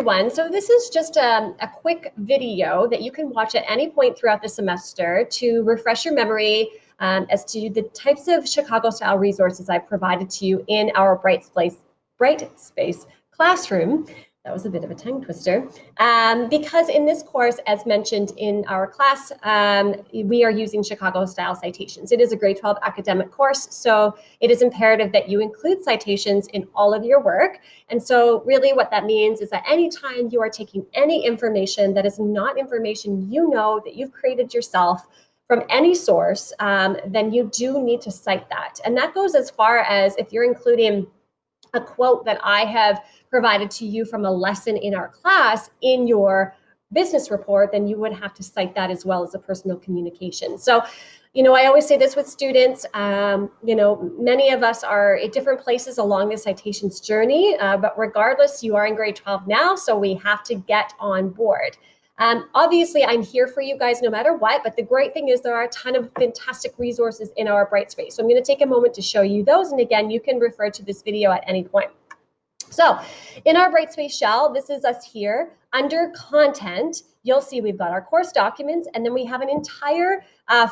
everyone. So this is just a quick video that you can watch at any point throughout the semester to refresh your memory as to the types of Chicago-style resources I provided to you in our Brightspace classroom. That was a bit of a tongue twister. Because in this course, as mentioned in our class, we are using Chicago-style citations. It is a grade 12 academic course, so it is imperative that you include citations in all of your work. And so really what that means is that anytime you are taking any information that is not information you know that you've created yourself from any source, then you do need to cite that. And that goes as far as if you're including a quote that I have provided to you from a lesson in our class in your business report, then you would have to cite that as well as a personal communication. So, I always say this with students, many of us are at different places along the citations journey, but regardless, you are in grade 12 now, so we have to get on board. Obviously, I'm here for you guys no matter what, but the great thing is there are a ton of fantastic resources in our Brightspace. So I'm going to take a moment to show you those. And again, you can refer to this video at any point. So in our Brightspace shell, this is us here. Under content, you'll see we've got our course documents, and then we have an entire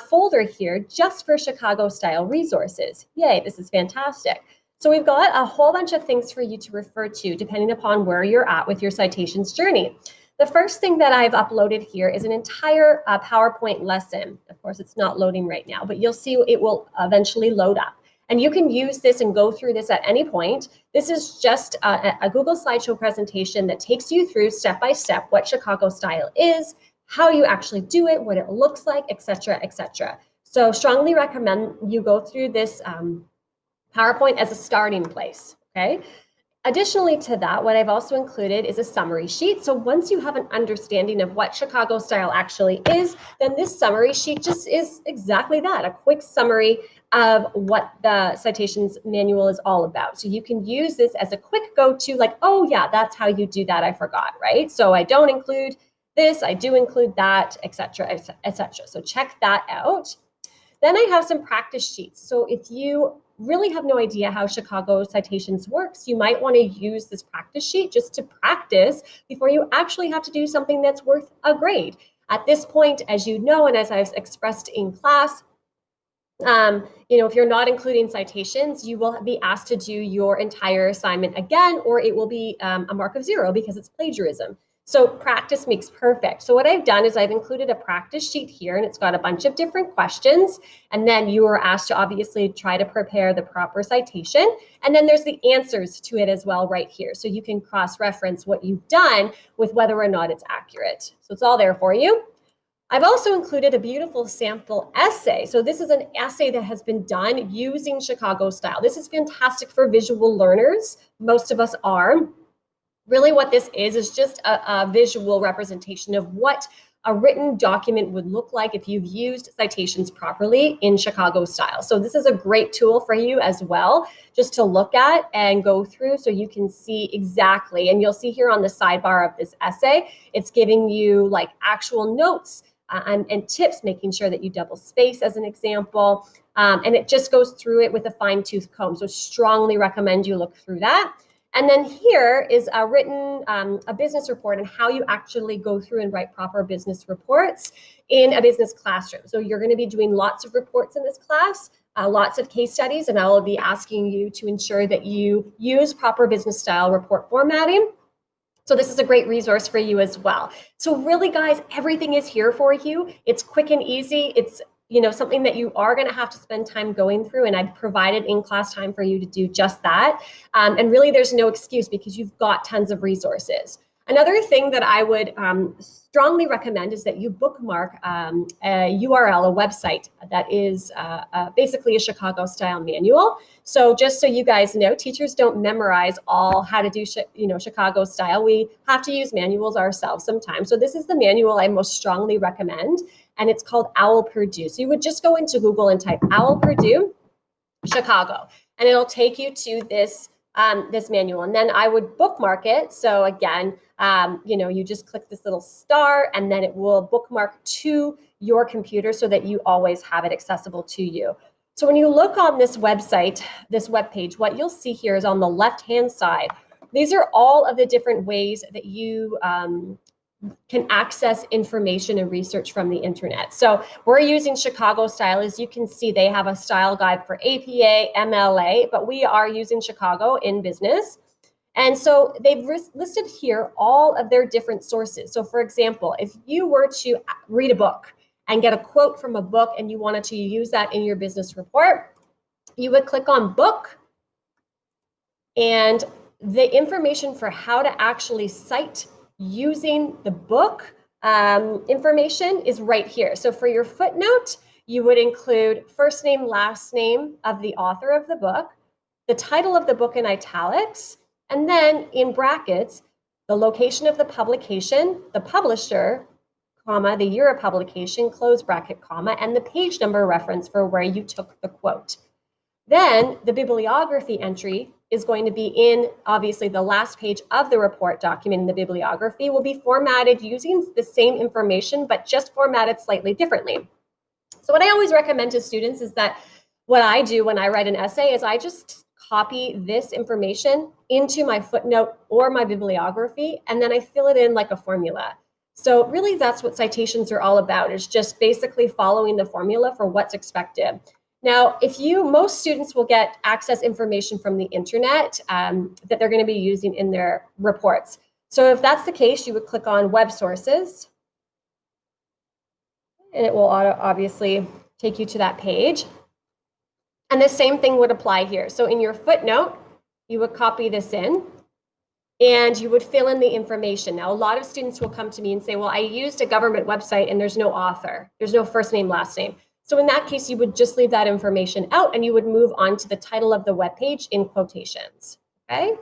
folder here just for Chicago-style resources. Yay, this is fantastic. So we've got a whole bunch of things for you to refer to depending upon where you're at with your citations journey. The first thing that I've uploaded here is an entire PowerPoint lesson. Of course, it's not loading right now, but you'll see it will eventually load up. And you can use this and go through this at any point. This is just a Google slideshow presentation that takes you through step by step what Chicago style is, how you actually do it, what it looks like, etc., etc. So strongly recommend you go through this PowerPoint as a starting place, okay? Additionally to that, what I've also included is a summary sheet. So once you have an understanding of what Chicago style actually is, then this summary sheet just is exactly that, a quick summary of what the citations manual is all about. So you can use this as a quick go-to, like, oh yeah, that's how you do that, I forgot, right? So I don't include this, I do include that, etc., etc. So check that out. Then I have some practice sheets. So if you really have no idea how Chicago Citations works, you might want to use this practice sheet just to practice before you actually have to do something that's worth a grade. At this point, as you know, and as I've expressed in class, if you're not including citations, you will be asked to do your entire assignment again, or it will be a mark of 0 because it's plagiarism. So practice makes perfect. So what I've done is I've included a practice sheet here, and it's got a bunch of different questions. And then you are asked to obviously try to prepare the proper citation. And then there's the answers to it as well right here. So you can cross-reference what you've done with whether or not it's accurate. So it's all there for you. I've also included a beautiful sample essay. So this is an essay that has been done using Chicago style. This is fantastic for visual learners. Most of us are. Really what this is just a visual representation of what a written document would look like if you've used citations properly in Chicago style. So this is a great tool for you as well, just to look at and go through so you can see exactly. And you'll see here on the sidebar of this essay, it's giving you like actual notes and tips, making sure that you double space as an example. And it just goes through it with a fine-tooth comb. So strongly recommend you look through that. And then here is a written a business report and how you actually go through and write proper business reports in a business classroom. So you're going to be doing lots of reports in this class, lots of case studies, and I will be asking you to ensure that you use proper business style report formatting. So this is a great resource for you as well. So really, guys, everything is here for you. It's quick and easy. It's something that you are going to have to spend time going through, and I've provided in-class time for you to do just that. And really, there's no excuse because you've got tons of resources. Another thing that I would strongly recommend is that you bookmark a URL, a website that is basically a Chicago-style manual. So just so you guys know, teachers don't memorize all how to do Chicago style. We have to use manuals ourselves sometimes. So this is the manual I most strongly recommend, and it's called OWL Purdue. So you would just go into Google and type OWL Purdue Chicago, and it'll take you to this manual. And then I would bookmark it. So again, you just click this little star, and then it will bookmark to your computer so that you always have it accessible to you. So when you look on this website, this web page, what you'll see here is on the left-hand side, These are all of the different ways that you can access information and research from the internet. So we're using Chicago Style. As you can see, they have a style guide for APA, MLA, but we are using Chicago in business. And so they've listed here all of their different sources. So for example, if you were to read a book and get a quote from a book and you wanted to use that in your business report, you would click on book, and the information for how to actually cite using the book information is right here. So for your footnote, you would include first name, last name of the author of the book, the title of the book in italics, and then in brackets, the location of the publication, the publisher, comma, the year of publication, close bracket, comma, and the page number reference for where you took the quote. Then the bibliography entry is going to be in, obviously, the last page of the report document. In the bibliography will be formatted using the same information, but just formatted slightly differently. So what I always recommend to students is that what I do when I write an essay is I just copy this information into my footnote or my bibliography, and then I fill it in like a formula. So really that's what citations are all about, is just basically following the formula for what's expected. Now, most students will get access information from the internet that they're going to be using in their reports. So if that's the case, you would click on web sources, and it will obviously take you to that page. And the same thing would apply here. So in your footnote, you would copy this in and you would fill in the information. Now, a lot of students will come to me and say, well, I used a government website and there's no author. There's no first name, last name. So in that case, you would just leave that information out and you would move on to the title of the web page in quotations, okay?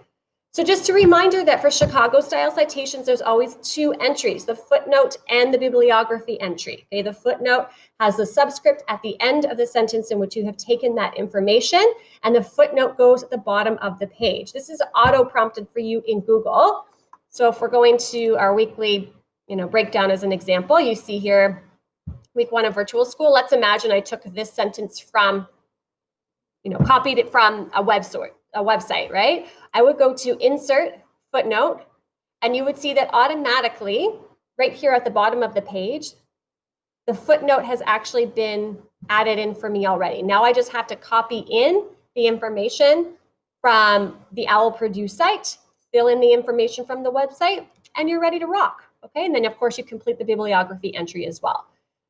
So just a reminder that for Chicago style citations, there's always two entries, the footnote and the bibliography entry. Okay, the footnote has the subscript at the end of the sentence in which you have taken that information, and the footnote goes at the bottom of the page. This is auto-prompted for you in Google. So if we're going to our weekly breakdown as an example, you see here, week 1 of virtual school. Let's imagine I took this sentence from, copied it from a website, right? I would go to insert footnote, and you would see that automatically right here at the bottom of the page, the footnote has actually been added in for me already. Now I just have to copy in the information from the OWL Purdue site, fill in the information from the website, and you're ready to rock, okay? And then of course you complete the bibliography entry as well.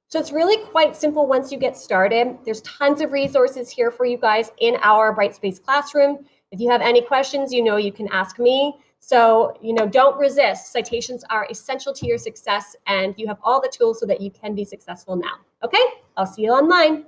So it's really quite simple once you get started. There's tons of resources here for you guys in our Brightspace classroom. If you have any questions, you can ask me. So, don't resist. Citations are essential to your success, and you have all the tools so that you can be successful now. Okay, I'll see you online.